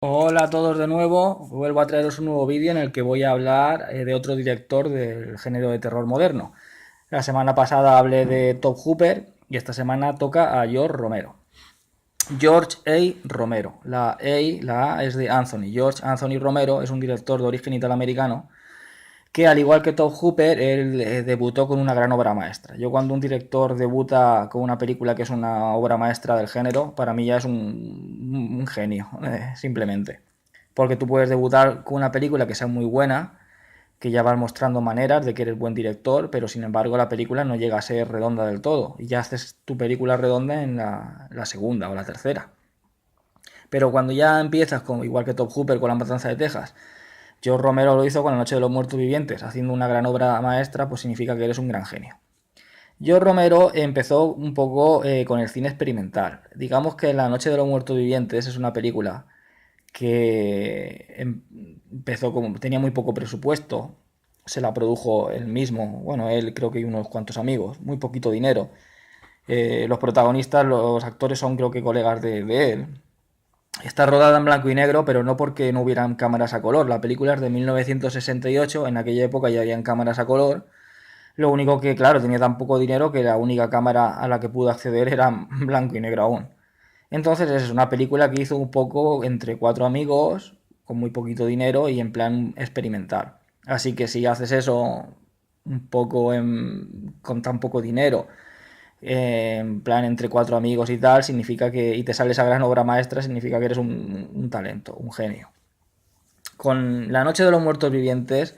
Hola a todos de nuevo, vuelvo a traeros un nuevo vídeo en el que voy a hablar de otro director del género de terror moderno. La semana pasada hablé de Top Hooper y esta semana toca a George Romero. George A. Romero. La A es de Anthony. George Anthony Romero es un director de origen italoamericano que, al igual que Tobe Hooper, él debutó con una gran obra maestra. Yo, cuando un director debuta con una película que es una obra maestra del género, para mí ya es un genio, simplemente. Porque tú puedes debutar con una película que sea muy buena, que ya vas mostrando maneras de que eres buen director, pero sin embargo la película no llega a ser redonda del todo. Y ya haces tu película redonda en la segunda o la tercera. Pero cuando ya empiezas, igual que Top Hooper con La Matanza de Texas, George Romero lo hizo con La Noche de los Muertos Vivientes, haciendo una gran obra maestra, pues significa que eres un gran genio. George Romero empezó un poco con el cine experimental. Digamos que La Noche de los Muertos Vivientes es una película que empezó como tenía muy poco presupuesto, se la produjo él mismo, bueno, él creo que hay unos cuantos amigos, muy poquito dinero. Los protagonistas, los actores son creo que colegas de él. Está rodada en blanco y negro, pero no porque no hubieran cámaras a color. La película es de 1968, en aquella época ya habían cámaras a color. Lo único que, claro, tenía tan poco dinero que la única cámara a la que pudo acceder era blanco y negro aún. Entonces es una película que hizo un poco entre cuatro amigos, con muy poquito dinero y en plan experimental. Así que si haces eso un poco con tan poco dinero, en plan entre cuatro amigos y tal, significa que, y te sale esa gran obra maestra, significa que eres un talento, un genio. Con La Noche de los Muertos Vivientes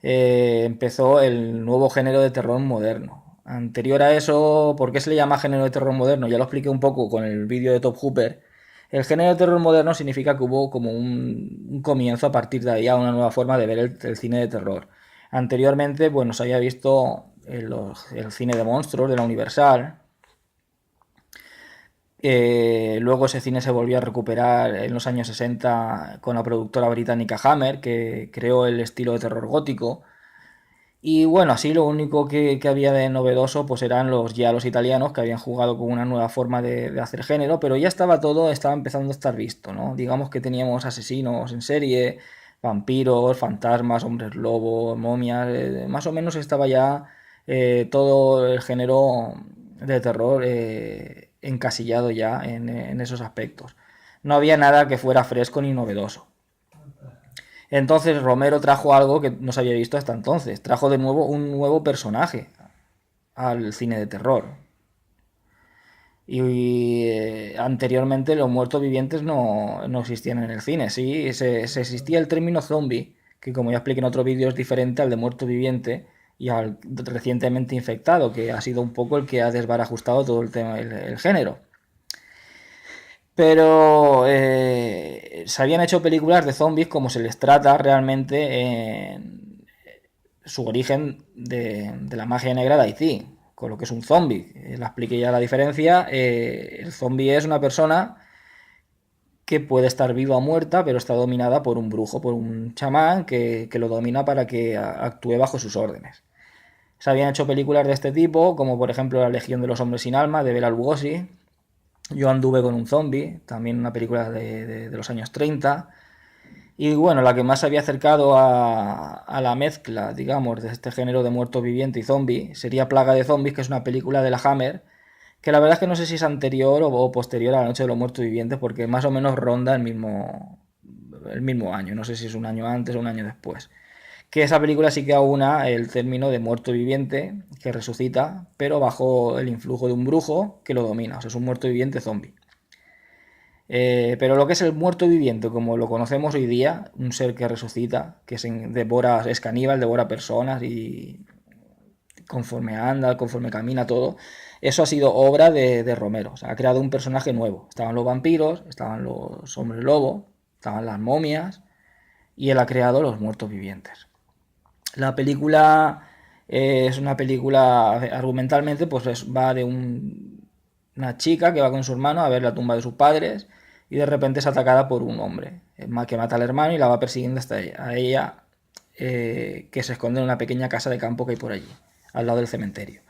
empezó el nuevo género de terror moderno. Anterior a eso, ¿por qué se le llama género de terror moderno? Ya lo expliqué un poco con el vídeo de Top Hooper. El género de terror moderno significa que hubo como un comienzo a partir de ahí a una nueva forma de ver el cine de terror. Anteriormente, bueno, se había visto el cine de monstruos de la Universal. Luego ese cine se volvió a recuperar en los años 60 con la productora británica Hammer, que creó el estilo de terror gótico. Y bueno, así lo único que había de novedoso pues eran los italianos, que habían jugado con una nueva forma de hacer género, pero ya estaba todo, estaba empezando a estar visto, ¿no? Digamos que teníamos asesinos en serie, vampiros, fantasmas, hombres lobos, momias, más o menos estaba ya todo el género de terror encasillado ya en esos aspectos. No había nada que fuera fresco ni novedoso. Entonces Romero trajo algo que no se había visto hasta entonces. Trajo de nuevo un nuevo personaje al cine de terror. Y anteriormente los muertos vivientes no existían en el cine. Sí, se existía el término zombie, que como ya expliqué en otro vídeo es diferente al de muerto viviente y al recientemente infectado, que ha sido un poco el que ha desbarajustado todo el tema, el género. Pero se habían hecho películas de zombies como se les trata realmente en su origen de la magia negra de Haití, con lo que es un zombie. Le expliqué ya la diferencia. El zombie es una persona que puede estar viva o muerta, pero está dominada por un brujo, por un chamán que lo domina para que actúe bajo sus órdenes. Se habían hecho películas de este tipo, como por ejemplo La Legión de los Hombres Sin Alma, de Bela Lugosi. Yo anduve con un zombie, también una película de los años 30. Y bueno, la que más se había acercado a la mezcla, digamos, de este género de muerto viviente y zombie sería Plaga de Zombies, que es una película de la Hammer, que la verdad es que no sé si es anterior o posterior a La Noche de los Muertos Vivientes, porque más o menos ronda el mismo año, no sé si es un año antes o un año después. Que esa película sí que aúna el término de muerto viviente, que resucita, pero bajo el influjo de un brujo que lo domina, o sea, es un muerto viviente zombie. Pero lo que es el muerto viviente, como lo conocemos hoy día, un ser que resucita, que devora, es caníbal, devora personas y conforme anda, conforme camina todo, eso ha sido obra de Romero. O sea, ha creado un personaje nuevo. Estaban los vampiros, estaban los hombres lobo, estaban las momias y él ha creado los muertos vivientes. La película es una película, argumentalmente, pues va de una chica que va con su hermano a ver la tumba de sus padres y de repente es atacada por un hombre que mata al hermano y la va persiguiendo hasta ella, que se esconde en una pequeña casa de campo que hay por allí, al lado del cementerio.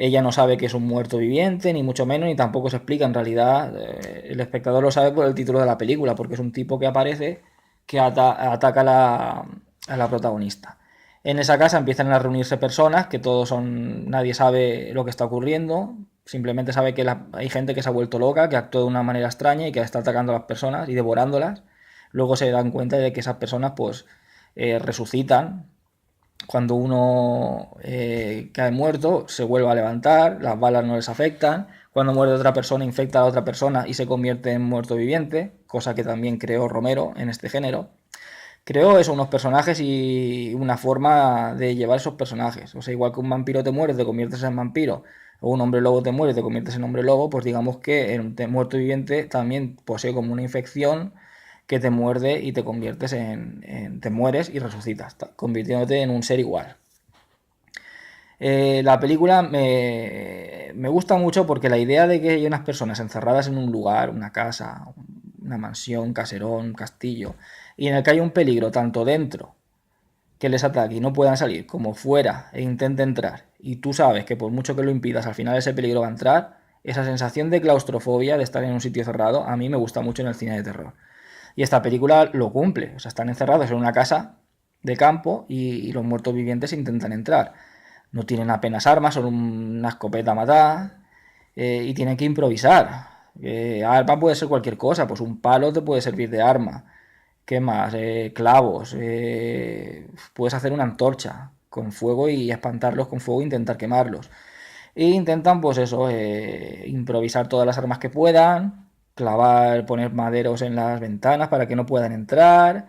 Ella no sabe que es un muerto viviente, ni mucho menos, ni tampoco se explica. En realidad, el espectador lo sabe por el título de la película, porque es un tipo que aparece que ataca a la protagonista. En esa casa empiezan a reunirse personas que todos son. Nadie sabe lo que está ocurriendo. Simplemente sabe que hay gente que se ha vuelto loca, que actúa de una manera extraña y que está atacando a las personas y devorándolas. Luego se dan cuenta de que esas personas, pues, resucitan cuando uno cae muerto, se vuelve a levantar, las balas no les afectan. Cuando muere otra persona, infecta a la otra persona y se convierte en muerto viviente, cosa que también creó Romero en este género. Creó eso, unos personajes y una forma de llevar esos personajes. O sea, igual que un vampiro te muere, te conviertes en vampiro, o un hombre lobo te muere, te conviertes en hombre lobo, pues digamos que el muerto viviente también posee como una infección que te muerde y te conviertes te mueres y resucitas, convirtiéndote en un ser igual. La película me gusta mucho porque la idea de que hay unas personas encerradas en un lugar, una casa, una mansión, un caserón, un castillo, y en el que hay un peligro tanto dentro que les ataque y no puedan salir, como fuera e intente entrar, y tú sabes que por mucho que lo impidas, al final ese peligro va a entrar, esa sensación de claustrofobia, de estar en un sitio cerrado, a mí me gusta mucho en el cine de terror. Y esta película lo cumple, o sea, están encerrados en una casa de campo y los muertos vivientes intentan entrar. No tienen apenas armas, son una escopeta matada y tienen que improvisar. Arma puede ser cualquier cosa, pues un palo te puede servir de arma. ¿Qué más? Clavos. Puedes hacer una antorcha con fuego y espantarlos con fuego e intentar quemarlos. E intentan, pues eso, improvisar todas las armas que puedan, clavar, poner maderos en las ventanas para que no puedan entrar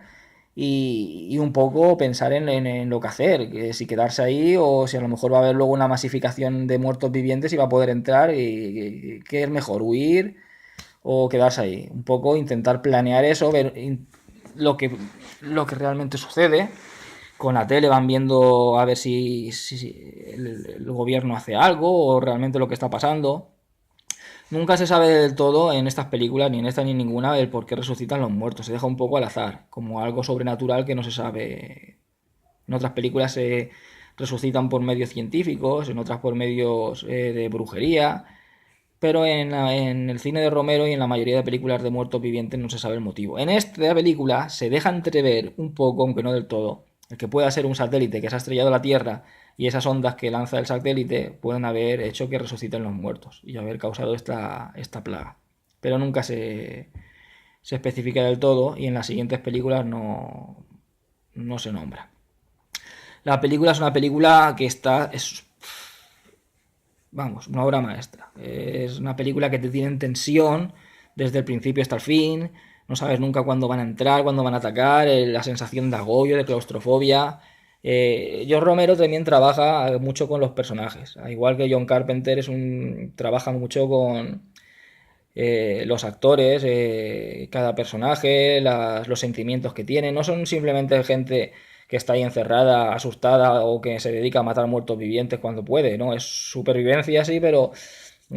y un poco pensar en lo que hacer, que si quedarse ahí o si a lo mejor va a haber luego una masificación de muertos vivientes y va a poder entrar y qué es mejor, huir o quedarse ahí. Un poco intentar planear eso, ver lo que, lo que realmente sucede. Con la tele van viendo a ver si el gobierno hace algo o realmente lo que está pasando. Nunca se sabe del todo en estas películas, ni en esta ni en ninguna, el por qué resucitan los muertos. Se deja un poco al azar, como algo sobrenatural que no se sabe. En otras películas se resucitan por medios científicos, en otras por medios de brujería, pero en el cine de Romero y en la mayoría de películas de muertos vivientes no se sabe el motivo. En esta película se deja entrever un poco, aunque no del todo, el que pueda ser un satélite que se ha estrellado a la Tierra y esas ondas que lanza el satélite pueden haber hecho que resuciten los muertos y haber causado esta plaga. Pero nunca se especifica del todo y en las siguientes películas no se nombra. La película es una película que vamos, una obra maestra. Es una película que te tiene en tensión desde el principio hasta el fin. No sabes nunca cuándo van a entrar, cuándo van a atacar, la sensación de agobio, de claustrofobia. George Romero también trabaja mucho con los personajes. Al igual que John Carpenter trabaja mucho con los actores, cada personaje, los sentimientos que tiene. No son simplemente gente que está ahí encerrada, asustada o que se dedica a matar muertos vivientes cuando puede, ¿no? Es supervivencia, sí, pero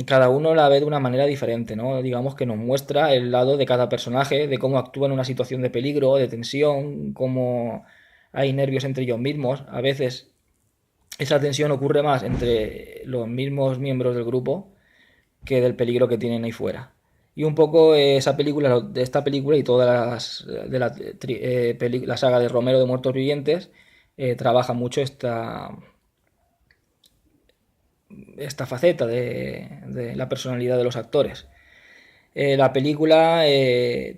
cada uno la ve de una manera diferente, ¿no? Digamos que nos muestra el lado de cada personaje, de cómo actúa en una situación de peligro, de tensión, cómo hay nervios entre ellos mismos. A veces esa tensión ocurre más entre los mismos miembros del grupo que del peligro que tienen ahí fuera. Y un poco esa película, de esta película y todas de la saga de Romero de Muertos Vivientes, trabaja mucho esta faceta de la personalidad de los actores. La película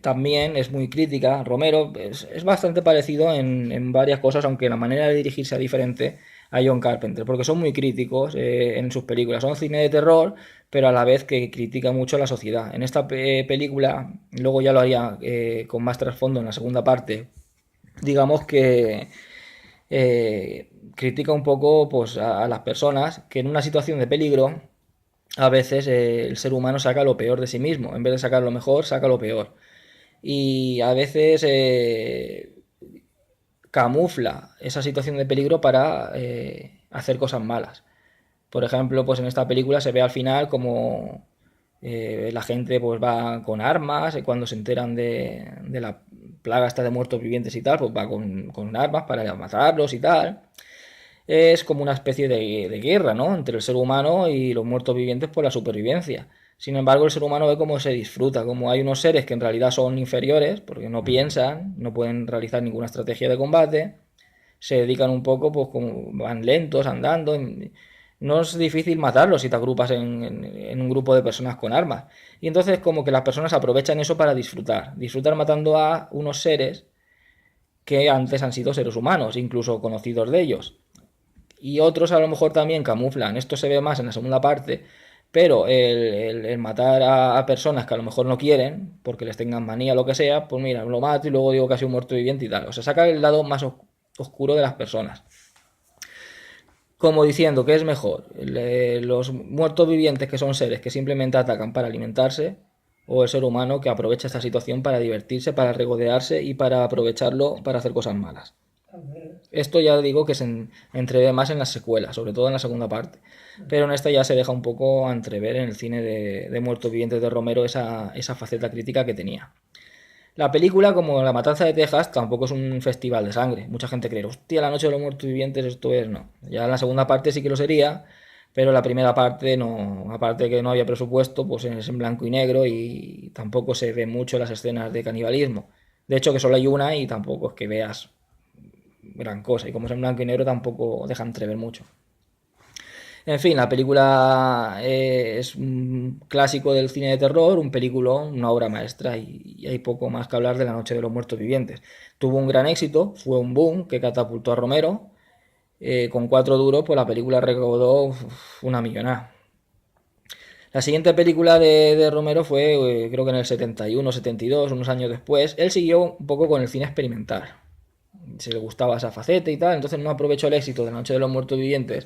también es muy crítica. Romero es bastante parecido en varias cosas, aunque la manera de dirigirse es diferente a John Carpenter, porque son muy críticos en sus películas. Son cine de terror, pero a la vez que critica mucho a la sociedad. En esta película, luego ya lo haría con más trasfondo en la segunda parte, digamos que critica un poco pues, a las personas que en una situación de peligro a veces el ser humano saca lo peor de sí mismo. En vez de sacar lo mejor, saca lo peor. Y a veces camufla esa situación de peligro para hacer cosas malas. Por ejemplo, pues en esta película se ve al final como la gente pues va con armas y cuando se enteran de la plaga esta de muertos vivientes y tal, pues va con armas para matarlos y tal. es como una especie de guerra, ¿no? Entre el ser humano y los muertos vivientes por la supervivencia. Sin embargo, el ser humano ve cómo se disfruta, como hay unos seres que en realidad son inferiores, porque no piensan, no pueden realizar ninguna estrategia de combate, se dedican un poco, pues como van lentos, andando. No es difícil matarlos si te agrupas en un grupo de personas con armas. Y entonces como que las personas aprovechan eso para disfrutar matando a unos seres que antes han sido seres humanos, incluso conocidos de ellos. Y otros a lo mejor también camuflan, esto se ve más en la segunda parte, pero el matar a personas que a lo mejor no quieren, porque les tengan manía o lo que sea, pues mira, lo mato y luego digo que ha sido un muerto viviente y tal. O sea, saca el lado más oscuro de las personas. Como diciendo que es mejor los muertos vivientes, que son seres que simplemente atacan para alimentarse, o el ser humano que aprovecha esta situación para divertirse, para regodearse y para aprovecharlo para hacer cosas malas. Esto ya digo que se entrevé más en las secuelas, sobre todo en la segunda parte. Pero en esta ya se deja un poco entrever en el cine de Muertos Vivientes de Romero esa faceta crítica que tenía. La película, como La Matanza de Texas, tampoco es un festival de sangre. Mucha gente cree, hostia, La Noche de los Muertos Vivientes, esto es, no. Ya en la segunda parte sí que lo sería, pero la primera parte no. Aparte de que no había presupuesto, pues es en blanco y negro y tampoco se ve mucho las escenas de canibalismo. De hecho, que solo hay una y tampoco es que veas gran cosa. Y como es en blanco y negro, tampoco deja entrever mucho. En fin, la película es un clásico del cine de terror, un peliculón, una obra maestra y hay poco más que hablar de La Noche de los Muertos Vivientes. Tuvo un gran éxito, fue un boom que catapultó a Romero. Con 4 duros, pues la película recaudó una millonada. La siguiente película de Romero fue, creo que en el 71, 72, unos años después. Él siguió un poco con el cine experimental. Se le gustaba esa faceta y tal, entonces no aprovechó el éxito de La Noche de los Muertos Vivientes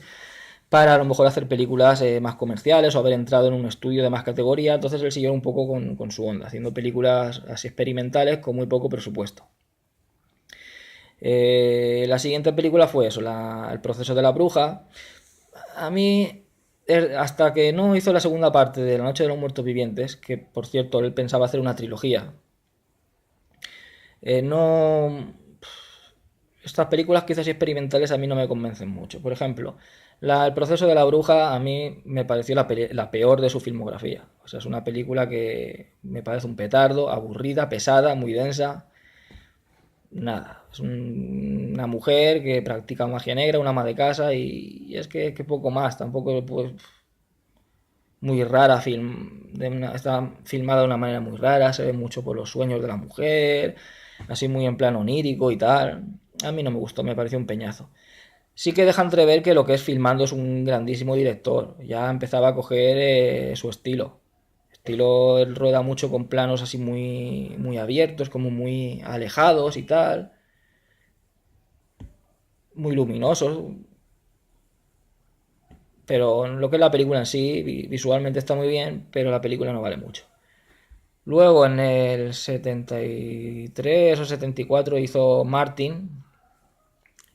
para a lo mejor hacer películas más comerciales o haber entrado en un estudio de más categoría. Entonces él siguió un poco con su onda, haciendo películas así experimentales con muy poco presupuesto. La siguiente película fue eso, El proceso de la bruja. A mí, hasta que no hizo la segunda parte de La Noche de los Muertos Vivientes, que por cierto él pensaba hacer una trilogía, no... Estas películas quizás experimentales a mí no me convencen mucho. Por ejemplo, El proceso de la bruja a mí me pareció la peor de su filmografía. O sea, es una película que me parece un petardo, aburrida, pesada, muy densa. Nada, es una mujer que practica magia negra, una ama de casa y es que poco más, tampoco pues, muy rara, está filmada de una manera muy rara, se ve mucho por los sueños de la mujer, así muy en plan onírico y tal. A mí no me gustó, me pareció un peñazo. Sí que deja entrever que lo que es filmando es un grandísimo director, ya empezaba a coger su estilo. Él rueda mucho con planos así muy, muy abiertos, como muy alejados y tal, muy luminosos, pero lo que es la película en sí, visualmente está muy bien, pero la película no vale mucho. Luego en el 73 o 74 hizo Martin,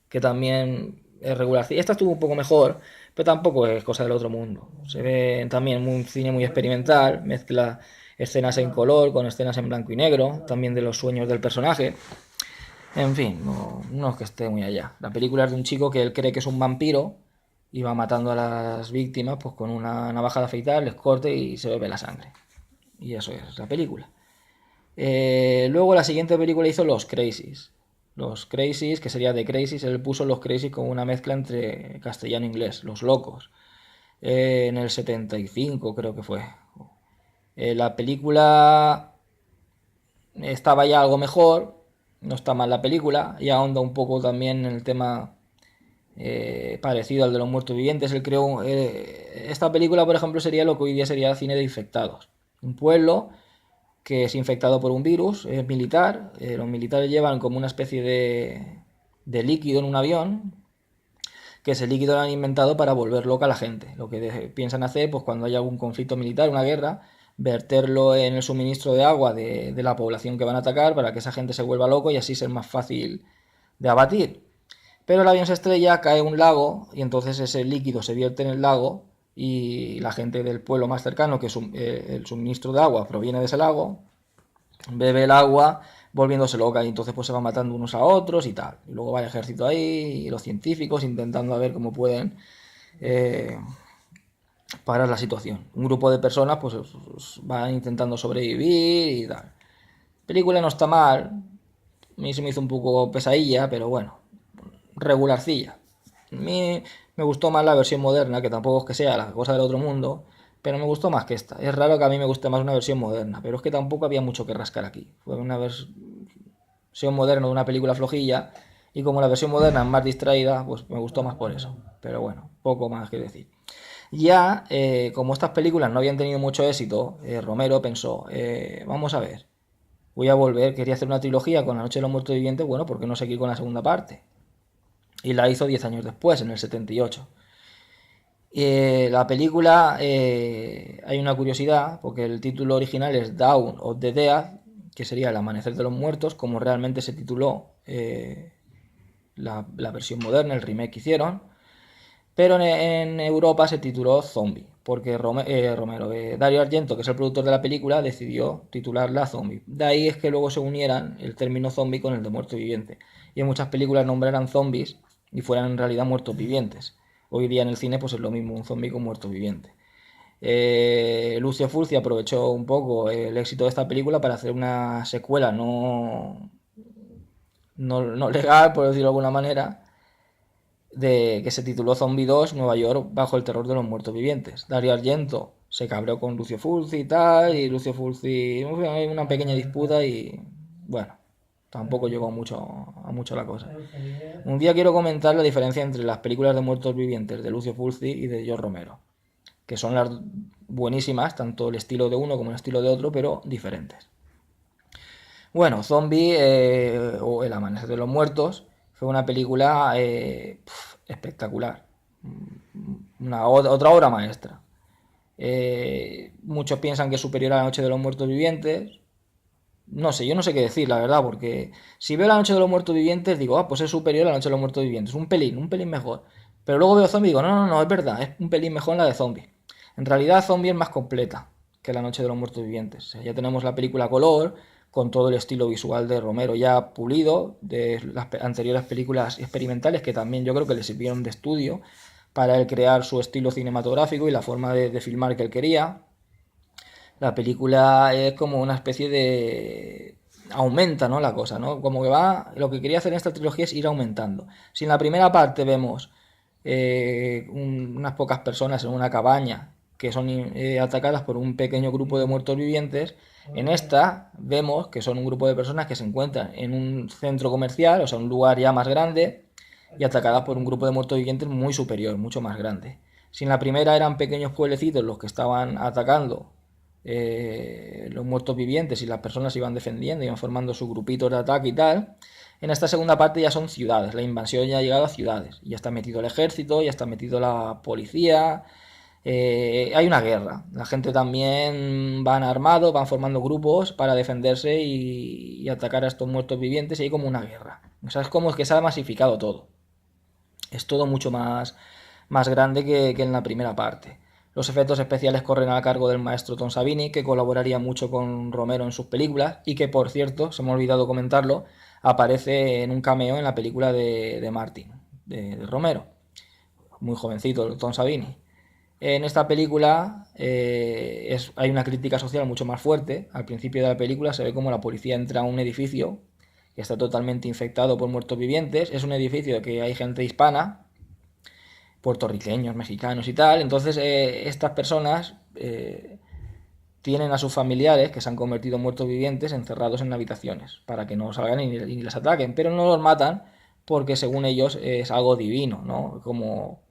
que también es regular. Esta estuvo un poco mejor, pero tampoco es cosa del otro mundo. Se ve también un cine muy experimental, mezcla escenas en color con escenas en blanco y negro, también de los sueños del personaje. En fin, no es que esté muy allá. La película es de un chico que él cree que es un vampiro y va matando a las víctimas pues con una navaja de afeitar, les corte y se bebe la sangre. Y eso es la película. Luego la siguiente película hizo Los Crazies. Los Crazies, que sería The Crazies, él puso Los Crazies como una mezcla entre castellano e inglés, Los Locos. En el 75 creo que fue. La película estaba ya algo mejor, no está mal la película, y ahonda un poco también en el tema parecido al de los muertos vivientes. Él creó esta película, por ejemplo, sería lo que hoy día sería cine de infectados. Un pueblo que es infectado por un virus, es militar. Los militares llevan como una especie de líquido en un avión, que ese líquido lo han inventado para volver loca a la gente. Lo que piensan hacer, pues cuando hay algún conflicto militar, una guerra, verterlo en el suministro de agua de la población que van a atacar para que esa gente se vuelva loco y así ser más fácil de abatir. Pero el avión se estrella, cae en un lago y entonces ese líquido se vierte en el lago y la gente del pueblo más cercano, que el suministro de agua proviene de ese lago, bebe el agua, volviéndose loca y entonces pues se van matando unos a otros y tal. Y luego va el ejército ahí y los científicos intentando a ver cómo pueden eh, parar la situación. Un grupo de personas pues van intentando sobrevivir y tal. La película no está mal, a mí se me hizo un poco pesadilla, pero bueno, regularcilla. A mí me gustó más la versión moderna, que tampoco es que sea la cosa del otro mundo, pero me gustó más que esta. Es raro que a mí me guste más una versión moderna, pero es que tampoco había mucho que rascar aquí. Fue una versión moderna de una película flojilla, y como la versión moderna es más distraída, pues me gustó más por eso. Pero bueno, poco más que decir. Ya, como estas películas no habían tenido mucho éxito, Romero pensó, vamos a ver, voy a volver, quería hacer una trilogía con La Noche de los Muertos Vivientes, bueno, ¿por qué no seguir con la segunda parte? Y la hizo 10 años después, en el 78. La película, hay una curiosidad, porque el título original es Dawn of the Dead, que sería El Amanecer de los Muertos, como realmente se tituló la versión moderna, el remake que hicieron. Pero en Europa se tituló Zombie, porque Dario Argento, que es el productor de la película, decidió titularla Zombie. De ahí es que luego se unieran el término zombie con el de muerto viviente. Y en muchas películas nombraran zombies y fueran en realidad muertos vivientes. Hoy día en el cine pues es lo mismo un zombie con muerto viviente. Lucio Fulci aprovechó un poco el éxito de esta película para hacer una secuela no legal, por decirlo de alguna manera, de que se tituló Zombie 2 Nueva York bajo el terror de los muertos vivientes. Dario Argento se cabreó con Lucio Fulci y tal, y Lucio Fulci hay una pequeña disputa y bueno, tampoco llegó a mucho la cosa. Un día quiero comentar la diferencia entre las películas de muertos vivientes de Lucio Fulci y de George Romero, que son las buenísimas, tanto el estilo de uno como el estilo de otro, pero diferentes. Bueno, Zombie o El Amanecer de los Muertos fue una película espectacular. Otra obra maestra. Muchos piensan que es superior a La Noche de los Muertos Vivientes. No sé, yo no sé qué decir, la verdad, porque si veo La Noche de los Muertos Vivientes, digo, pues es superior a La Noche de los Muertos Vivientes. Un pelín mejor. Pero luego veo Zombie y digo, no, es verdad, es un pelín mejor la de Zombie. En realidad, Zombie es más completa que La Noche de los Muertos Vivientes. O sea, ya tenemos la película color, con todo el estilo visual de Romero ya pulido, de las anteriores películas experimentales que también yo creo que le sirvieron de estudio para él crear su estilo cinematográfico y la forma de filmar que él quería. La película es como una especie de... aumenta, ¿no? La cosa, ¿no? Como que va... Lo que quería hacer en esta trilogía es ir aumentando. Si en la primera parte vemos unas pocas personas en una cabaña que son atacadas por un pequeño grupo de muertos vivientes, en esta vemos que son un grupo de personas que se encuentran en un centro comercial, o sea, un lugar ya más grande, y atacadas por un grupo de muertos vivientes muy superior, mucho más grande. Si en la primera eran pequeños pueblecitos los que estaban atacando los muertos vivientes y las personas iban defendiendo, iban formando sus grupitos de ataque y tal, en esta segunda parte ya son ciudades, la invasión ya ha llegado a ciudades, ya está metido el ejército, ya está metido la policía, hay una guerra, la gente también van armados, van formando grupos para defenderse y atacar a estos muertos vivientes y hay como una guerra. O sea, es como que se ha masificado todo, es todo mucho más grande que en la primera parte. Los efectos especiales corren a cargo del maestro Tom Savini, que colaboraría mucho con Romero en sus películas y que, por cierto, se me ha olvidado comentarlo, aparece en un cameo en la película de Martin, de Romero. Muy jovencito, Tom Savini. En esta película hay una crítica social mucho más fuerte. Al principio de la película se ve como la policía entra a un edificio que está totalmente infectado por muertos vivientes. Es un edificio que hay gente hispana, puertorriqueños, mexicanos y tal. Entonces estas personas tienen a sus familiares que se han convertido en muertos vivientes encerrados en habitaciones para que no salgan y les ataquen, pero no los matan porque según ellos es algo divino, ¿no? Como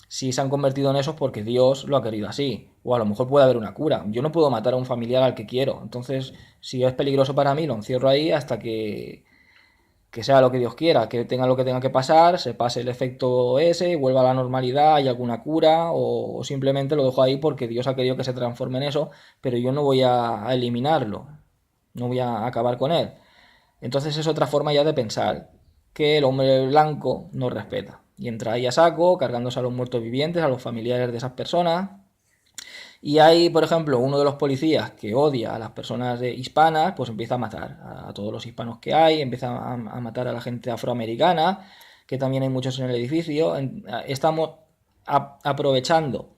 si se han convertido en eso porque Dios lo ha querido así, o a lo mejor puede haber una cura. Yo no puedo matar a un familiar al que quiero, entonces si es peligroso para mí lo encierro ahí hasta que sea lo que Dios quiera, que tenga lo que tenga que pasar, se pase el efecto ese, vuelva a la normalidad, hay alguna cura, o simplemente lo dejo ahí porque Dios ha querido que se transforme en eso, pero yo no voy a eliminarlo, no voy a acabar con él. Entonces es otra forma ya de pensar, que el hombre blanco no respeta. Y entra ahí a saco, cargándose a los muertos vivientes, a los familiares de esas personas, Y hay, por ejemplo, uno de los policías que odia a las personas hispanas, pues empieza a matar a todos los hispanos que hay, empieza a matar a la gente afroamericana, que también hay muchos en el edificio. Estamos aprovechando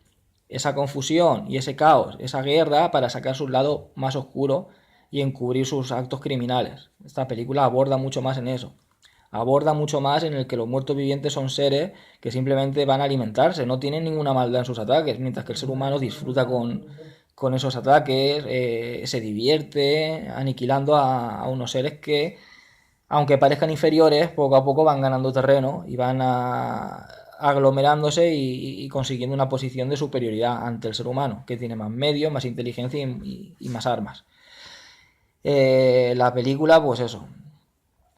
esa confusión y ese caos, esa guerra, para sacar su lado más oscuro y encubrir sus actos criminales. Esta película aborda mucho más en eso. Aborda mucho más en el que los muertos vivientes son seres que simplemente van a alimentarse, no tienen ninguna maldad en sus ataques, mientras que el ser humano disfruta con esos ataques, se divierte aniquilando a unos seres que, aunque parezcan inferiores, poco a poco van ganando terreno y van aglomerándose y consiguiendo una posición de superioridad ante el ser humano, que tiene más medios, más inteligencia y más armas. La película, pues eso,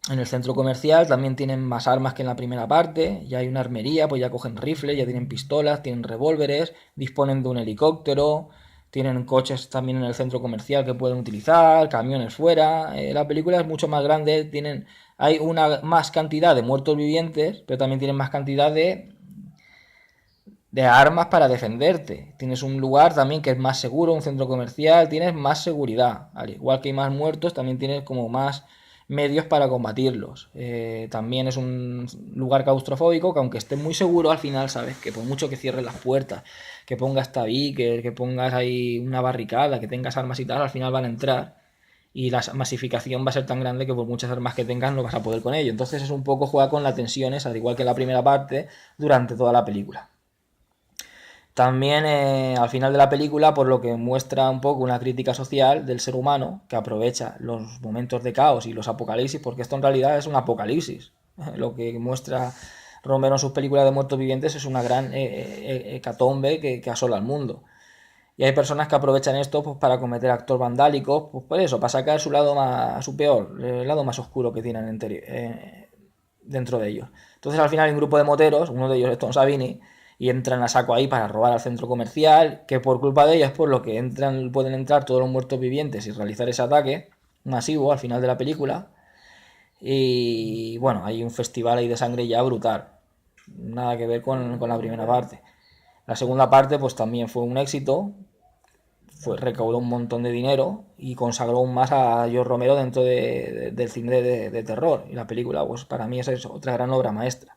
en el centro comercial también tienen más armas que en la primera parte, ya hay una armería, pues ya cogen rifles, ya tienen pistolas, tienen revólveres, disponen de un helicóptero, tienen coches también en el centro comercial que pueden utilizar, camiones fuera. La película es mucho más grande, hay una más cantidad de muertos vivientes, pero también tienen más cantidad de armas para defenderte. Tienes un lugar también que es más seguro, un centro comercial, tienes más seguridad. Al igual que hay más muertos, también tienes como más medios para combatirlos. También es un lugar claustrofóbico que, aunque esté muy seguro, al final sabes que por mucho que cierres las puertas, que pongas tabiques, que pongas ahí una barricada, que tengas armas y tal, al final van a entrar. Y la masificación va a ser tan grande que por muchas armas que tengas no vas a poder con ello. Entonces es un poco jugar con las tensiones, al igual que en la primera parte, durante toda la película. También, al final de la película, por lo que muestra un poco una crítica social del ser humano que aprovecha los momentos de caos y los apocalipsis, porque esto en realidad es un apocalipsis. Lo que muestra Romero en sus películas de muertos vivientes es una gran hecatombe que asola al mundo. Y hay personas que aprovechan esto, pues, para cometer actos vandálicos, pues por eso, para sacar su lado más, su peor, el lado más oscuro que tienen dentro de ellos. Entonces, al final hay un grupo de moteros, uno de ellos es Tom Savini, y entran a saco ahí para robar al centro comercial, que por culpa de ellos es por lo que pueden entrar todos los muertos vivientes y realizar ese ataque masivo al final de la película. Y bueno, hay un festival ahí de sangre ya brutal. Nada que ver con la primera parte. La segunda parte pues también fue un éxito, recaudó un montón de dinero y consagró aún más a George Romero dentro del cine de terror. Y la película, pues para mí esa es otra gran obra maestra.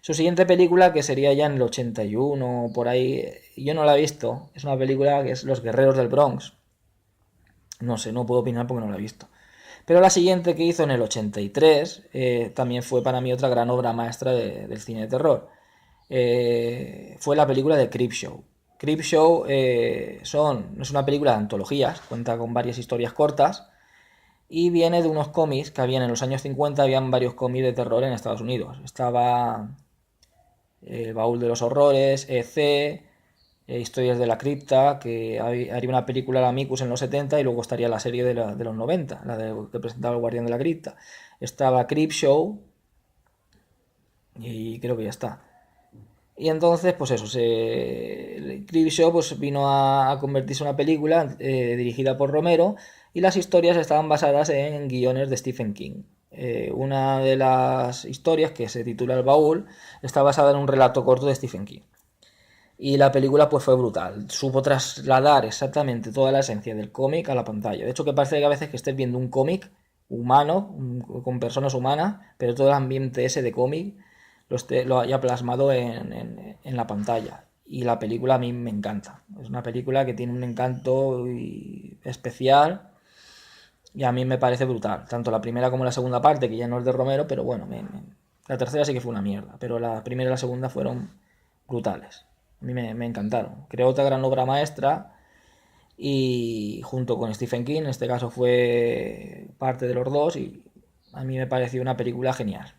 Su siguiente película, que sería ya en el 81, por ahí, yo no la he visto. Es una película que es Los Guerreros del Bronx. No sé, no puedo opinar porque no la he visto. Pero la siguiente, que hizo en el 83, también fue para mí otra gran obra maestra del cine de terror. Fue la película de Creepshow. Creepshow es una película de antologías, cuenta con varias historias cortas y viene de unos cómics que habían en los años 50, habían varios cómics de terror en Estados Unidos. Estaba El Baúl de los Horrores, EC, Historias de la Cripta, que haría una película de la Amicus en los 70 y luego estaría la serie de los 90, que presentaba el Guardián de la Cripta. Estaba Creepshow y creo que ya está. Y entonces, pues eso, Creepshow pues vino a convertirse en una película dirigida por Romero, y las historias estaban basadas en guiones de Stephen King. Una de las historias, que se titula El Baúl, está basada en un relato corto de Stephen King. Y la película pues fue brutal, supo trasladar exactamente toda la esencia del cómic a la pantalla. De hecho, que parece que a veces que estés viendo un cómic humano, con personas humanas, pero todo el ambiente ese de cómic lo haya plasmado en la pantalla. Y la película a mí me encanta. Es una película que tiene un encanto especial y a mí me parece brutal. Tanto la primera como la segunda parte, que ya no es de Romero, pero bueno, la tercera sí que fue una mierda. Pero la primera y la segunda fueron brutales. A mí me encantaron. Creo otra gran obra maestra, y junto con Stephen King, en este caso fue parte de los dos, y a mí me pareció una película genial.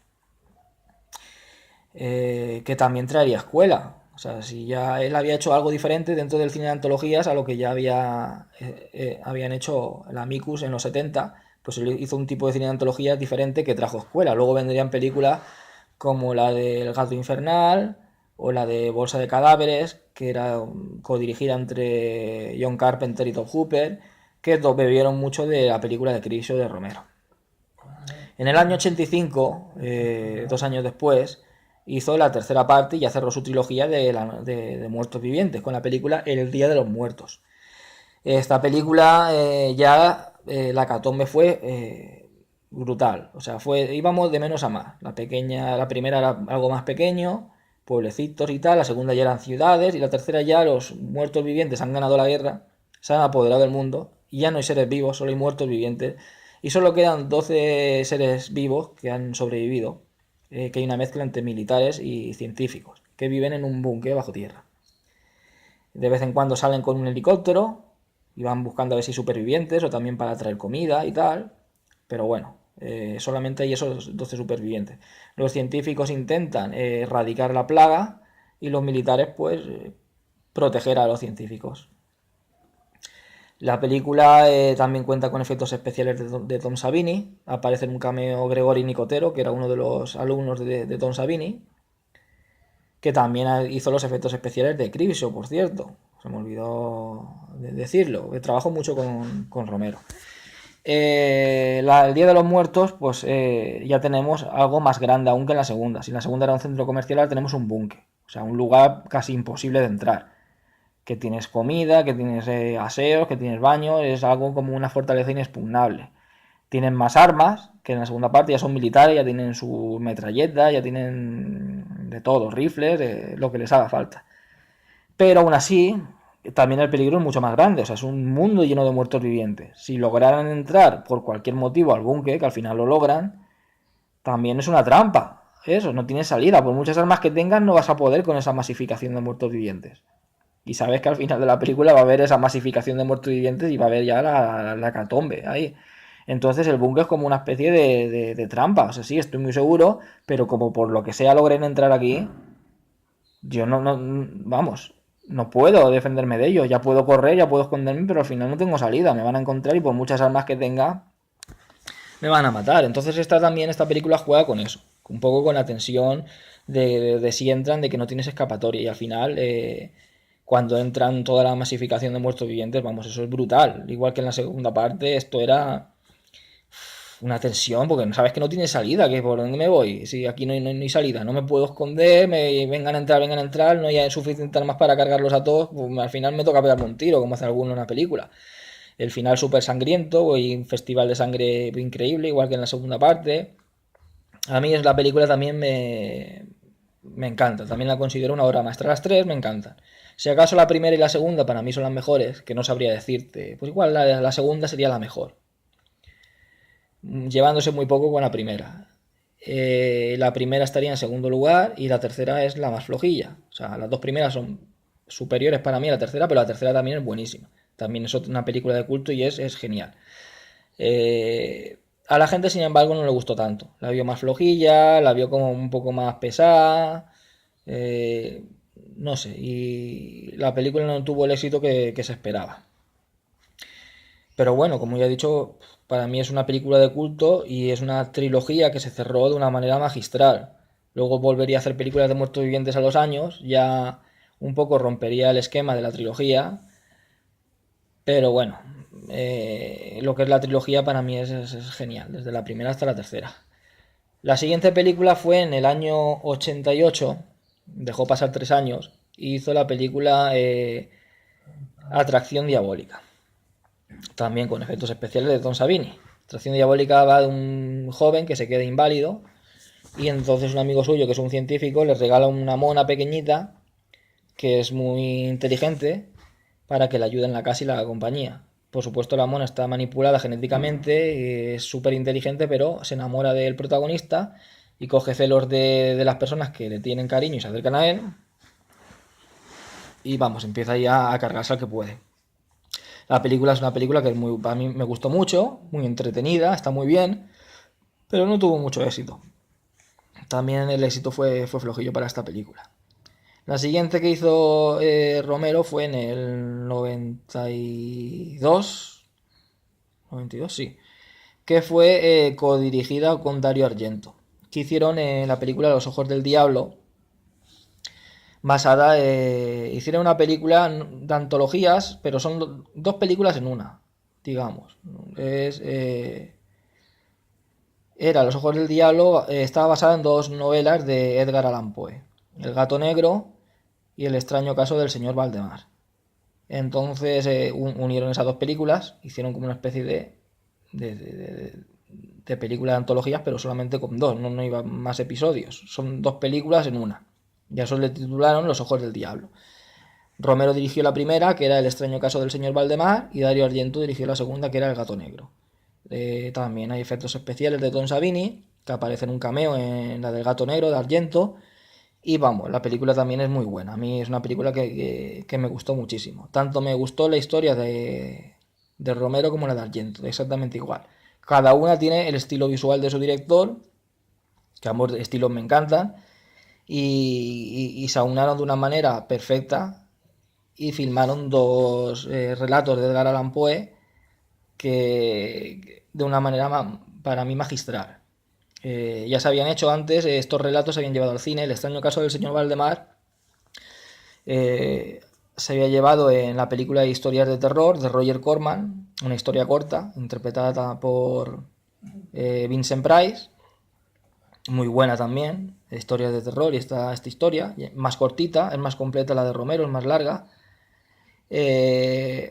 Que también traería escuela. O sea, si ya él había hecho algo diferente dentro del cine de antologías a lo que ya habían hecho la Amicus en los 70, pues él hizo un tipo de cine de antologías diferente que trajo escuela. Luego vendrían películas como la del Gato Infernal o la de Bolsa de Cadáveres, que era codirigida entre John Carpenter y Tobe Hooper, que bebieron mucho de la película de Creepshow de Romero. En el año 85, 2 años después, hizo la tercera parte y ya cerró su trilogía de Muertos Vivientes con la película El Día de los Muertos. Esta película la catombe fue brutal. O sea, íbamos de menos a más. La primera era algo más pequeño, pueblecitos y tal. La segunda ya eran ciudades. Y la tercera ya los muertos vivientes han ganado la guerra, se han apoderado del mundo. Y ya no hay seres vivos, solo hay muertos vivientes. Y solo quedan 12 seres vivos que han sobrevivido. Que hay una mezcla entre militares y científicos, que viven en un búnker bajo tierra. De vez en cuando salen con un helicóptero y van buscando a ver si hay supervivientes o también para traer comida y tal. Pero bueno, solamente hay esos 12 supervivientes. Los científicos intentan erradicar la plaga y los militares pues proteger a los científicos. La película también cuenta con efectos especiales de Tom Savini. Aparece en un cameo Gregory Nicotero, que era uno de los alumnos de Tom Savini, que también hizo los efectos especiales de Creepshow, por cierto. Se me olvidó decirlo. Trabajo mucho con Romero. El Día de los Muertos, pues ya tenemos algo más grande aún que en la segunda. Si en la segunda era un centro comercial, ahora tenemos un búnker. O sea, un lugar casi imposible de entrar. Que tienes comida, que tienes aseos, que tienes baño. Es algo como una fortaleza inexpugnable. Tienen más armas, que en la segunda parte ya son militares, ya tienen su metralleta, ya tienen de todo, rifles, lo que les haga falta. Pero aún así, también el peligro es mucho más grande, o sea, es un mundo lleno de muertos vivientes. Si lograran entrar por cualquier motivo al búnker, que al final lo logran, también es una trampa. Eso, no tiene salida. Por muchas armas que tengas, no vas a poder con esa masificación de muertos vivientes. Y sabes que al final de la película va a haber esa masificación de muertos vivientes y va a haber ya la catombe ahí. Entonces el búnker es como una especie de trampa. O sea, sí, estoy muy seguro, pero como por lo que sea logren entrar aquí, yo vamos, no puedo defenderme de ellos. Ya puedo correr, ya puedo esconderme, pero al final no tengo salida. Me van a encontrar y por muchas armas que tenga, me van a matar. Entonces esta película juega con eso, un poco con la tensión de si entran, de que no tienes escapatoria y al final cuando entran toda la masificación de muertos vivientes, vamos, eso es brutal. Igual que en la segunda parte, esto era una tensión porque no sabes que no tiene salida, que por dónde me voy, si aquí no hay salida, no me puedo esconder, vengan a entrar, no hay suficiente armas para cargarlos a todos, pues al final me toca pegarme un tiro, como hace alguno en una película. El final súper sangriento y un festival de sangre increíble, igual que en la segunda parte. A mí es la película también me encanta, también la considero una obra maestra. Las tres me encantan. Si acaso la primera y la segunda para mí son las mejores, que no sabría decirte, pues igual la segunda sería la mejor, llevándose muy poco con la primera. La primera estaría en segundo lugar y la tercera es la más flojilla. O sea, las dos primeras son superiores para mí a la tercera, pero la tercera también es buenísima. También es una película de culto y es genial. A la gente, sin embargo, no le gustó tanto. La vio más flojilla, la vio como un poco más pesada. eh, no sé, y la película no tuvo el éxito que se esperaba. Pero bueno, como ya he dicho, para mí es una película de culto y es una trilogía que se cerró de una manera magistral. Luego volvería a hacer películas de muertos vivientes a los años, ya un poco rompería el esquema de la trilogía, pero bueno, lo que es la trilogía para mí es genial, desde la primera hasta la tercera. La siguiente película fue en el año 88, dejó pasar 3 años, y hizo la película Atracción Diabólica, también con efectos especiales de Tom Savini. Atracción Diabólica va de un joven que se queda inválido y entonces un amigo suyo, que es un científico, le regala una mona pequeñita que es muy inteligente para que le ayude en la casa y la compañía. Por supuesto, la mona está manipulada genéticamente, es súper inteligente, pero se enamora del protagonista y coge celos de las personas que le tienen cariño y se acercan a él. Y vamos, empieza ya a cargarse al que puede. La película es una película que a mí me gustó mucho, muy entretenida, está muy bien, pero no tuvo mucho éxito. También el éxito fue flojillo para esta película. La siguiente que hizo Romero fue en el 92, 92, sí, que fue codirigida con Dario Argento, que hicieron la película Los Ojos del Diablo, basada, hicieron una película de antologías, pero son dos películas en una, digamos. Es Los ojos del diablo, estaba basada en dos novelas de Edgar Allan Poe, El gato negro y El extraño caso del señor Valdemar. Entonces unieron esas dos películas, hicieron como una especie de, de- de- de película de antologías, pero solamente con dos, no iban más episodios. Son dos películas en una. Y a eso le titularon Los ojos del diablo. Romero dirigió la primera, que era El extraño caso del señor Valdemar, y Dario Argento dirigió la segunda, que era El gato negro. También hay efectos especiales de Tom Savini, que aparece en un cameo en la del gato negro de Argento. Y vamos, la película también es muy buena. A mí es una película que me gustó muchísimo. Tanto me gustó la historia de Romero como la de Argento, exactamente igual. Cada una tiene el estilo visual de su director, que ambos estilos me encantan, y se aunaron de una manera perfecta y filmaron dos relatos de Edgar Allan Poe que de una manera para mí magistral. Ya se habían hecho antes, estos relatos se habían llevado al cine. El extraño caso del señor Valdemar eh, se había llevado en la película de historias de terror de Roger Corman, una historia corta, interpretada por Vincent Price, muy buena también, historias de terror, y esta historia, más cortita, es más completa la de Romero, es más larga. Eh,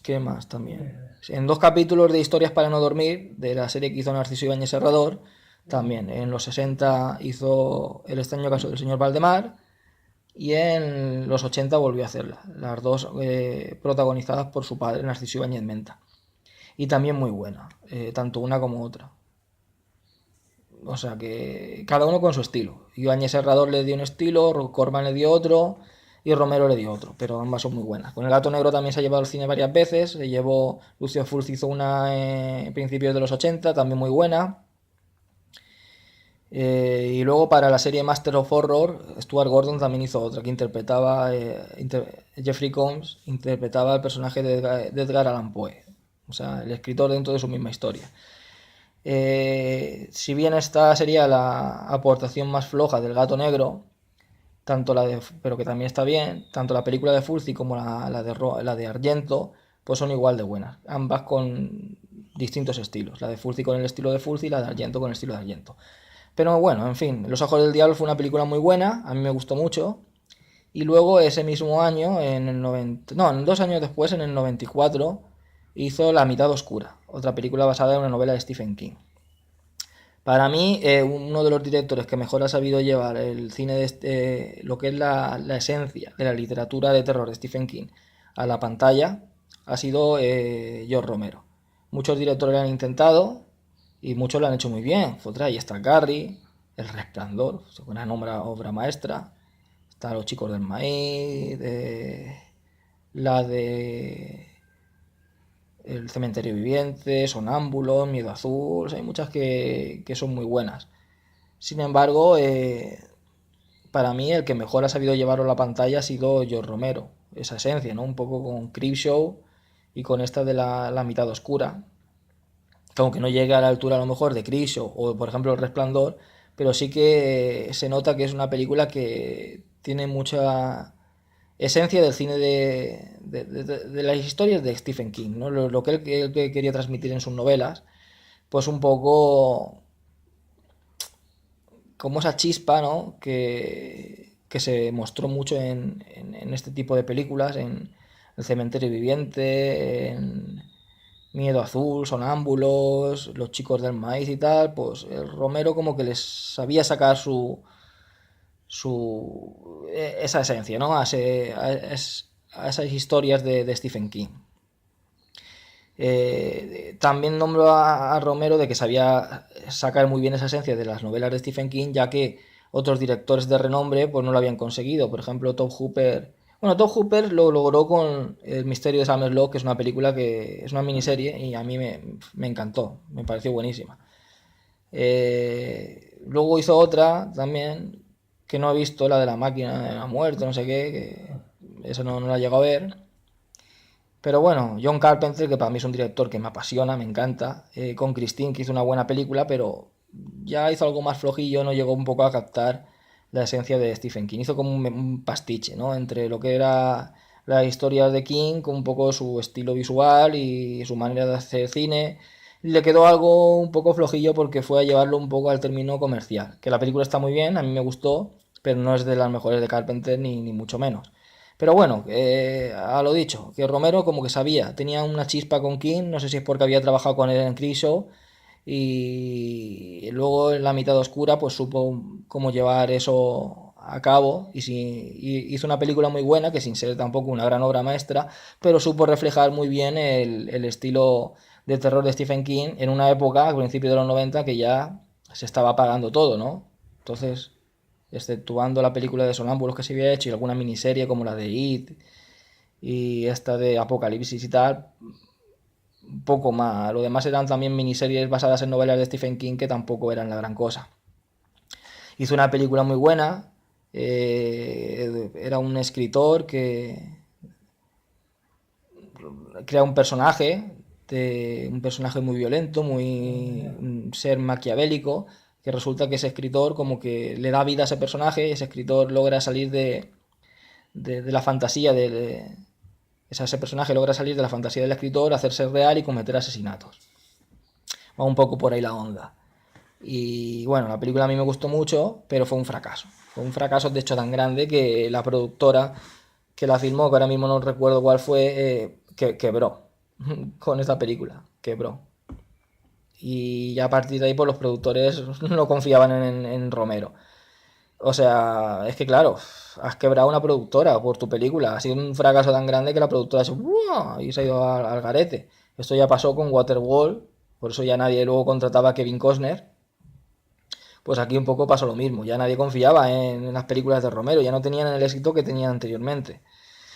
¿Qué más también? En dos capítulos de Historias para no dormir, de la serie que hizo Narciso Ibáñez Serrador, también en los 60 hizo El extraño caso del señor Valdemar y en los 80 volvió a hacerla, las dos protagonizadas por su padre, Narciso Ibáñez Menta. Y también muy buena, tanto una como otra. O sea que cada uno con su estilo. Ibáñez Serrador le dio un estilo, Corman le dio otro y Romero le dio otro, pero ambas son muy buenas. Con El gato negro también se ha llevado al cine varias veces, se llevó Lucio Fulci, hizo una en principios de los 80, también muy buena. Y luego para la serie Master of Horror, Stuart Gordon también hizo otra que interpretaba, Jeffrey Combs interpretaba el personaje de Edgar Allan Poe, o sea, el escritor dentro de su misma historia. Si bien esta sería la aportación más floja del Gato Negro, pero que también está bien, tanto la película de Fulci como la de Argento, pues son igual de buenas, ambas con distintos estilos, la de Fulci con el estilo de Fulci y la de Argento con el estilo de Argento. Pero bueno, en fin, Los ojos del diablo fue una película muy buena, a mí me gustó mucho, y luego ese mismo año, en el 90, no, 2 años después, en el 94, hizo La mitad oscura, otra película basada en una novela de Stephen King. Para mí, uno de los directores que mejor ha sabido llevar el cine lo que es la esencia de la literatura de terror de Stephen King a la pantalla ha sido George Romero. Muchos directores lo han intentado y muchos lo han hecho muy bien. Ahí está Carrie, El Resplandor, una obra maestra. Está Los chicos del maíz, la de El cementerio viviente, Sonámbulos, Miedo azul, hay muchas que son muy buenas. Sin embargo, para mí el que mejor ha sabido llevarlo a la pantalla ha sido George Romero. Esa esencia, ¿no? Un poco con Creepshow y con esta de la mitad oscura. Que aunque no llegue a la altura a lo mejor de Creepshow o por ejemplo El Resplandor, pero sí que se nota que es una película que tiene mucha esencia del cine de las historias de Stephen King, ¿no? Lo que él quería transmitir en sus novelas, pues un poco como esa chispa, ¿no? Que se mostró mucho en este tipo de películas, en El cementerio viviente, en Miedo azul, Sonámbulos, Los chicos del maíz y tal, pues el Romero como que les sabía sacar esa esencia, ¿no? A esas historias de Stephen King. También nombro a Romero de que sabía sacar muy bien esa esencia de las novelas de Stephen King, ya que otros directores de renombre pues no lo habían conseguido. Por ejemplo, Tobe Hooper. Bueno, Tobe Hooper lo logró con El misterio de Summerlove, que es una película que es una miniserie y a mí me encantó, me pareció buenísima. Luego hizo otra también que no he visto, la de la máquina de la muerte, no sé qué, que eso no la he llegado a ver. Pero bueno, John Carpenter, que para mí es un director que me apasiona, me encanta, con Christine, que hizo una buena película, pero ya hizo algo más flojillo, no llegó un poco a captar la esencia de Stephen King. Hizo como un pastiche, ¿no? Entre lo que era las historias de King, con un poco su estilo visual y su manera de hacer cine. le quedó algo un poco flojillo porque fue a llevarlo un poco al término comercial. Que la película está muy bien, a mí me gustó, pero no es de las mejores de Carpenter ni mucho menos. Pero bueno, a lo dicho, que Romero como que sabía, tenía una chispa con King, no sé si es porque había trabajado con él en Creepshow, y luego en la mitad oscura pues supo cómo llevar eso a cabo y hizo una película muy buena que sin ser tampoco una gran obra maestra, pero supo reflejar muy bien el estilo de terror de Stephen King en una época, al principio de los 90, que ya se estaba apagando todo, ¿no? Entonces, exceptuando la película de Sonámbulos que se había hecho y alguna miniserie como la de It y esta de Apocalipsis y tal, un poco más. Lo demás eran también miniseries basadas en novelas de Stephen King que tampoco eran la gran cosa. Hizo una película muy buena. Era un escritor que crea un personaje muy violento, un ser maquiavélico, que resulta que ese escritor como que le da vida a ese personaje, ese escritor logra salir de la fantasía ese personaje logra salir de la fantasía del escritor, hacerse real y cometer asesinatos. Va un poco por ahí la onda. Y bueno, la película a mí me gustó mucho, pero fue un fracaso. Fue un fracaso de hecho tan grande que la productora que la filmó, que ahora mismo no recuerdo cuál fue, que quebró con esta película. Quebró. Y ya a partir de ahí, pues los productores no confiaban en Romero. O sea, es que claro, has quebrado una productora por tu película. Ha sido un fracaso tan grande que la productora se, ¡buah! Y se ha ido al garete. Esto ya pasó con Waterworld, por eso ya nadie luego contrataba a Kevin Costner. Pues aquí un poco pasó lo mismo. Ya nadie confiaba en las películas de Romero, ya no tenían el éxito que tenían anteriormente.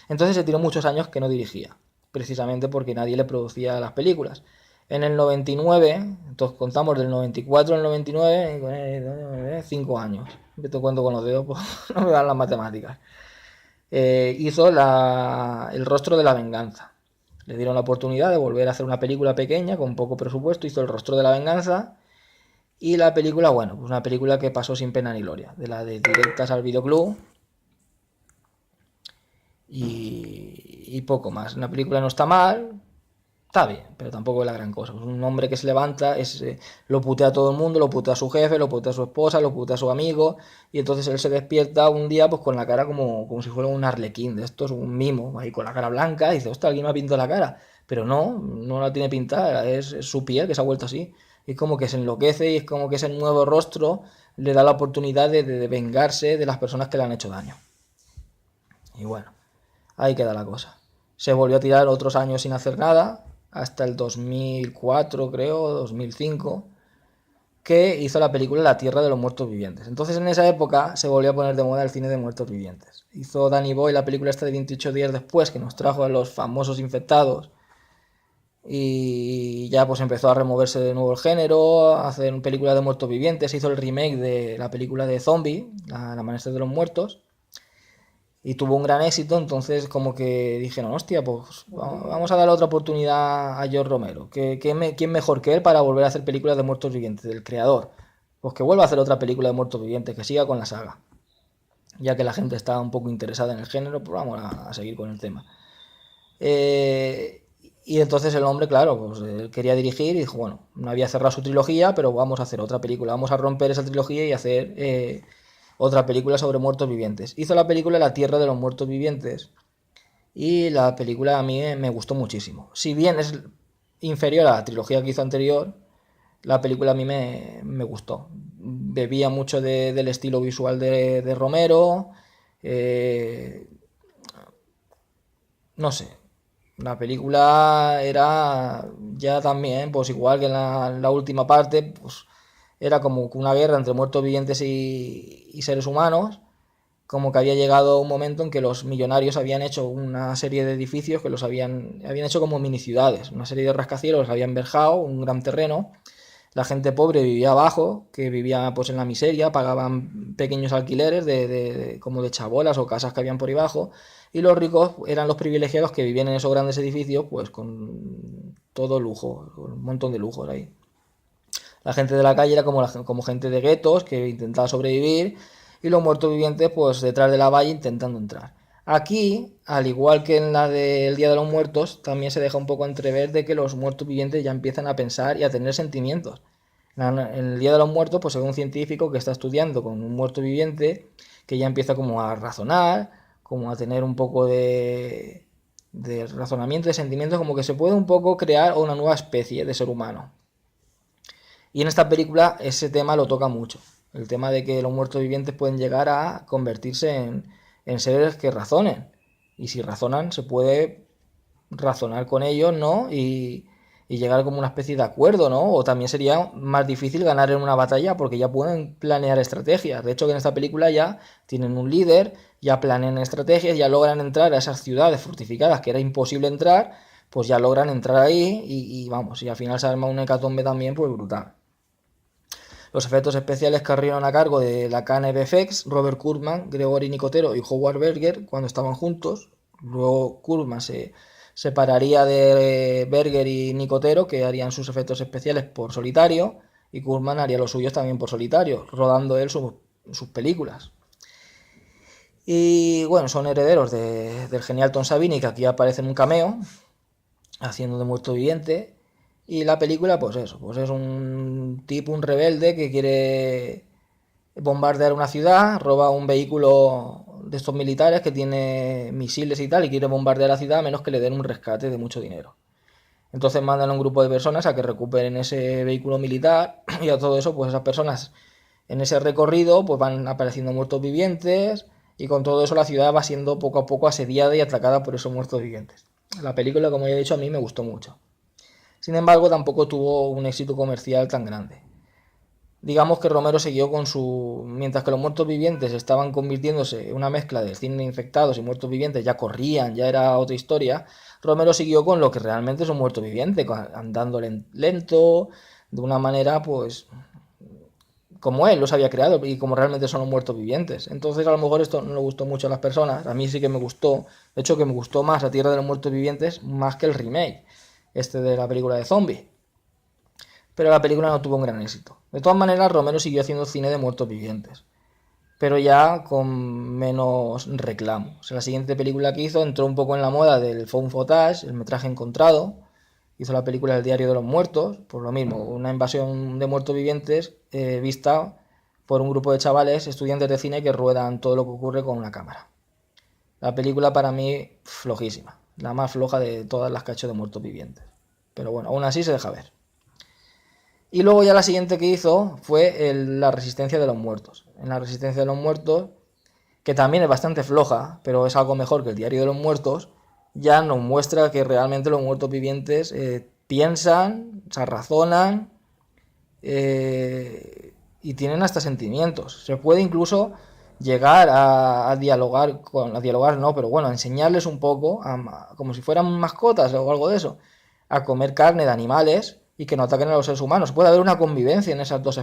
Entonces se tiró muchos años que no dirigía, precisamente porque nadie le producía las películas. En el 99, entonces contamos del 94 al 99, 5 años. Yo te cuento con los dedos, pues no me dan las matemáticas. Hizo El rostro de la venganza. Le dieron la oportunidad de volver a hacer una película pequeña con poco presupuesto. Hizo El rostro de la venganza. Y la película, bueno, pues una película que pasó sin pena ni gloria. De la de directas al videoclub. Y poco más. La película no está mal, está bien, pero tampoco es la gran cosa. Es un hombre que se levanta, lo putea a todo el mundo, lo putea a su jefe, lo putea a su esposa, lo putea a su amigo, y entonces él se despierta un día pues con la cara como si fuera un arlequín, de estos, un mimo, ahí con la cara blanca, y dice, hostia, alguien me ha pintado la cara. Pero no la tiene pintada, es su piel que se ha vuelto así. Y es como que se enloquece y es como que ese nuevo rostro le da la oportunidad de vengarse de las personas que le han hecho daño. Y bueno, ahí queda la cosa. Se volvió a tirar otros años sin hacer nada, hasta el 2004 creo, 2005, que hizo la película La Tierra de los Muertos Vivientes. Entonces en esa época se volvió a poner de moda el cine de muertos vivientes. Hizo Danny Boy la película esta de 28 días después, que nos trajo a los famosos infectados, y ya pues empezó a removerse de nuevo el género, a hacer películas de muertos vivientes. Hizo el remake de la película de Zombie, La Amanecer de los Muertos, y tuvo un gran éxito. Entonces como que dijeron, hostia, pues vamos a darle otra oportunidad a George Romero. ¿Quién mejor que él para volver a hacer películas de muertos vivientes? Del creador. Pues que vuelva a hacer otra película de muertos vivientes, que siga con la saga. Ya que la gente está un poco interesada en el género, pues vamos a seguir con el tema. Y entonces el hombre, claro, pues él quería dirigir y dijo, bueno, no había cerrado su trilogía, pero vamos a hacer otra película, vamos a romper esa trilogía y hacer otra película sobre muertos vivientes. Hizo la película La Tierra de los Muertos Vivientes y la película a mí me gustó muchísimo. Si bien es inferior a la trilogía que hizo anterior, la película a mí me gustó. Bebía mucho del estilo visual de Romero. eh, no sé, la película era ya también, pues igual que en la última parte, pues era como una guerra entre muertos vivientes y seres humanos, como que había llegado un momento en que los millonarios habían hecho una serie de edificios que los habían hecho como mini ciudades, una serie de rascacielos, habían verjado un gran terreno, la gente pobre vivía abajo, que vivía pues en la miseria, pagaban pequeños alquileres como de chabolas o casas que habían por ahí abajo, y los ricos eran los privilegiados que vivían en esos grandes edificios pues con todo lujo, con un montón de lujos ahí. La gente de la calle era como gente de guetos que intentaba sobrevivir y los muertos vivientes pues detrás de la valla intentando entrar. Aquí, al igual que en la del Día de los Muertos, también se deja un poco entrever de que los muertos vivientes ya empiezan a pensar y a tener sentimientos. En el Día de los Muertos, pues hay un científico que está estudiando con un muerto viviente que ya empieza como a razonar, como a tener un poco de razonamiento, de sentimientos, como que se puede un poco crear una nueva especie de ser humano. Y en esta película ese tema lo toca mucho. El tema de que los muertos vivientes pueden llegar a convertirse en seres que razonen. Y si razonan, se puede razonar con ellos, ¿no? Y llegar como una especie de acuerdo, ¿no? O también sería más difícil ganar en una batalla porque ya pueden planear estrategias. De hecho, que en esta película ya tienen un líder, ya planean estrategias, ya logran entrar a esas ciudades fortificadas que era imposible entrar, pues ya logran entrar ahí y vamos, y al final se arma un hecatombe también, pues brutal. Los efectos especiales corrieron a cargo de la KNBFX, Robert Kurtzman, Gregory Nicotero y Howard Berger cuando estaban juntos. Luego Kurtzman se separaría de Berger y Nicotero, que harían sus efectos especiales por solitario, y Kurtzman haría los suyos también por solitario, rodando él sus películas. Y bueno, son herederos del genial Tom Savini, que aquí aparece en un cameo, haciendo de muerto viviente. Y la película, pues eso, pues es un tipo, un rebelde que quiere bombardear una ciudad, roba un vehículo de estos militares que tiene misiles y tal, y quiere bombardear la ciudad a menos que le den un rescate de mucho dinero. Entonces mandan a un grupo de personas a que recuperen ese vehículo militar y a todo eso, pues esas personas en ese recorrido pues van apareciendo muertos vivientes y con todo eso la ciudad va siendo poco a poco asediada y atacada por esos muertos vivientes. La película, como ya he dicho, a mí me gustó mucho. Sin embargo, tampoco tuvo un éxito comercial tan grande. Digamos que Romero siguió con su... Mientras que los muertos vivientes estaban convirtiéndose en una mezcla de cine infectados y muertos vivientes, ya corrían, ya era otra historia, Romero siguió con lo que realmente es un muerto viviente, andando lento, de una manera pues como él los había creado y como realmente son los muertos vivientes. Entonces a lo mejor esto no le gustó mucho a las personas, a mí sí que me gustó, de hecho que me gustó más La Tierra de los Muertos Vivientes más que el remake, este de la película de zombies. Pero la película no tuvo un gran éxito. De todas maneras, Romero siguió haciendo cine de muertos vivientes, pero ya con menos reclamo. O sea, la siguiente película que hizo entró un poco en la moda del found footage, el metraje encontrado. Hizo la película El Diario de los Muertos, por lo mismo, una invasión de muertos vivientes vista por un grupo de chavales, estudiantes de cine que ruedan todo lo que ocurre con una cámara. La película para mí flojísima, la más floja de todas las que ha hecho de muertos vivientes. Pero bueno, aún así se deja ver. Y luego ya la siguiente que hizo fue La Resistencia de los Muertos. En La Resistencia de los Muertos, que también es bastante floja, pero es algo mejor que El Diario de los Muertos, ya nos muestra que realmente los muertos vivientes piensan, se razonan y tienen hasta sentimientos. Se puede incluso llegar a dialogar a dialogar no, pero bueno, a enseñarles un poco, como si fueran mascotas o algo de eso, a comer carne de animales y que no ataquen a los seres humanos. Puede haber una convivencia en esas dos